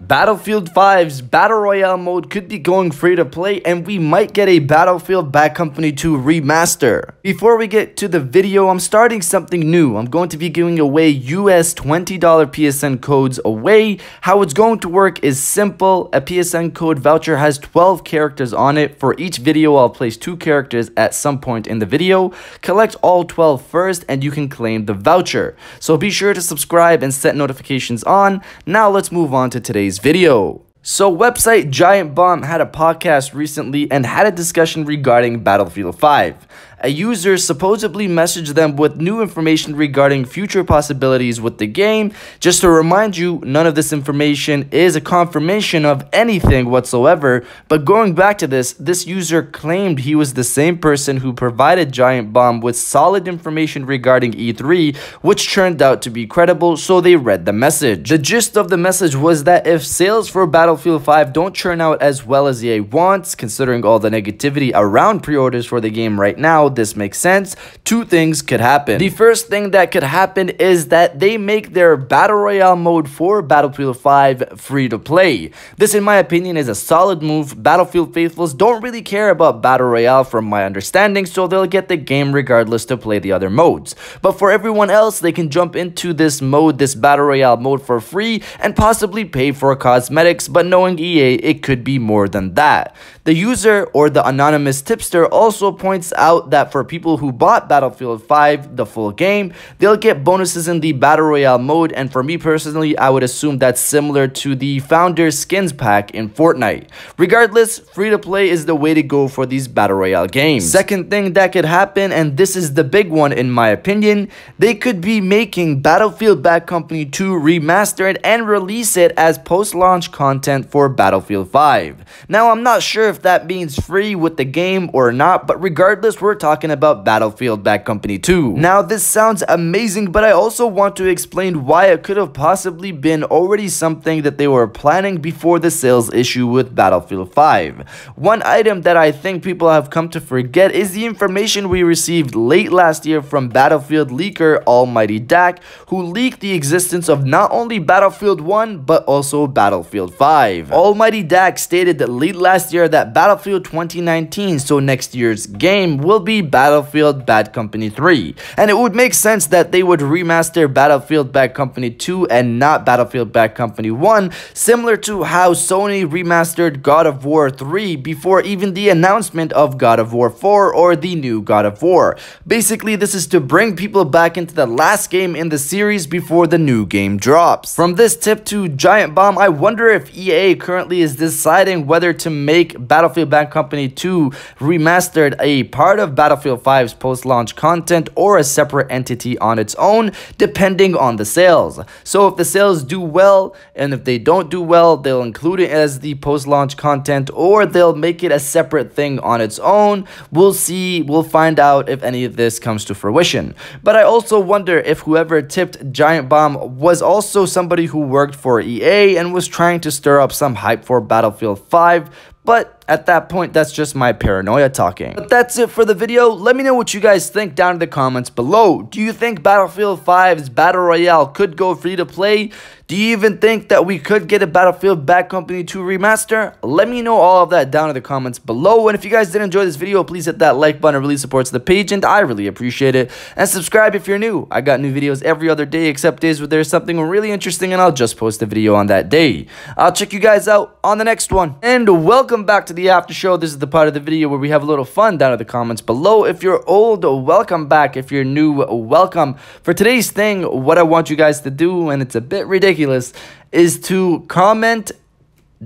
Battlefield 5's Battle Royale mode could be going free to play, and we might get a Battlefield Bad Company 2 remaster. Before we get to the video, I'm starting something new. I'm going to be giving away US $20 PSN codes away. How it's going to work is simple. A PSN code voucher has 12 characters on it. For each video, I'll place 2 characters at some point in the video. Collect all 12 first, and you can claim the voucher. So be sure to subscribe and set notifications on. Now let's move on to today's video. So website Giant Bomb had a podcast recently and had a discussion regarding Battlefield 5. A user supposedly messaged them with new information regarding future possibilities with the game. Just to remind you, none of this information is a confirmation of anything whatsoever, but going back to this user claimed he was the same person who provided Giant Bomb with solid information regarding E3, which turned out to be credible, so they read the message. The gist of the message was that if sales for Battlefield 5 don't turn out as well as EA wants, considering all the negativity around pre-orders for the game right now, this makes sense. 2 things could happen. The first thing that could happen is that they make their Battle Royale mode for Battlefield 5 free to play. This, in my opinion, is a solid move. Battlefield faithfuls don't really care about Battle Royale from my understanding, so they'll get the game regardless to play the other modes. But for everyone else, they can jump into this mode, this Battle Royale mode, for free and possibly pay for cosmetics, but knowing EA, it could be more than that. The user, or the anonymous tipster, also points out that for people who bought Battlefield 5, the full game, they'll get bonuses in the Battle Royale mode, and for me personally, I would assume that's similar to the Founders Skins pack in Fortnite. Regardless, free to play is the way to go for these Battle Royale games. Second thing that could happen, and this is the big one in my opinion, they could be making Battlefield Bad Company 2 remastered and release it as post-launch content for Battlefield 5. Now, I'm not sure if that means free with the game or not, but regardless, we're talking about Battlefield Bad Company 2. Now, this sounds amazing, but I also want to explain why it could have possibly been already something that they were planning before the sales issue with Battlefield 5. One item that I think people have come to forget is the information we received late last year from Battlefield leaker Almighty Dak, who leaked the existence of not only Battlefield 1, but also Battlefield 5. Almighty Dak stated that late last year that Battlefield 2019, so next year's game, will be Battlefield Bad Company 3, and it would make sense that they would remaster Battlefield Bad Company 2 and not Battlefield Bad Company 1, similar to how Sony remastered God of War 3 before even the announcement of God of War 4 or the new God of War. Basically, this is to bring people back into the last game in the series before the new game drops. From this tip to Giant Bomb, I wonder if EA currently is deciding whether to make Battlefield Bad Company 2 remastered a part of Battlefield 5's post-launch content or a separate entity on its own, depending on the sales. So if the sales do well, and if they don't do well, they'll include it as the post-launch content, or they'll make it a separate thing on its own. We'll see, we'll find out if any of this comes to fruition. But I also wonder if whoever tipped Giant Bomb was also somebody who worked for EA and was trying to stir up some hype for Battlefield 5, but at that point, that's just my paranoia talking. But that's it for the video. Let me know what you guys think down in the comments below. Do you think Battlefield 5's Battle Royale could go free to play? Do you even think that we could get a Battlefield Bad Company 2 remaster? Let me know all of that down in the comments below. And if you guys did enjoy this video, please hit that like button. It really supports the page, and I really appreciate it. And subscribe if you're new. I got new videos every other day except days where there's something really interesting, and I'll just post a video on that day. I'll check you guys out on the next one. And welcome back to the after show. This is the part of the video where we have a little fun down in the comments below. If you're old, welcome back. If you're new, welcome. For today's thing, what I want you guys to do, and it's a bit ridiculous, is to comment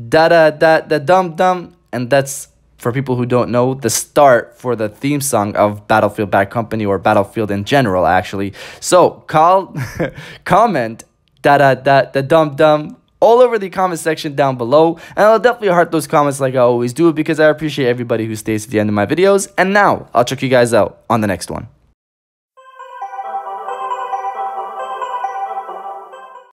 dum, and that's, for people who don't know, the start for the theme song of Battlefield Bad Company, or Battlefield in general, actually. So comment dum all over the comment section down below, and I'll definitely heart those comments like I always do, because I appreciate everybody who stays to the end of my videos. And now I'll check you guys out on the next one.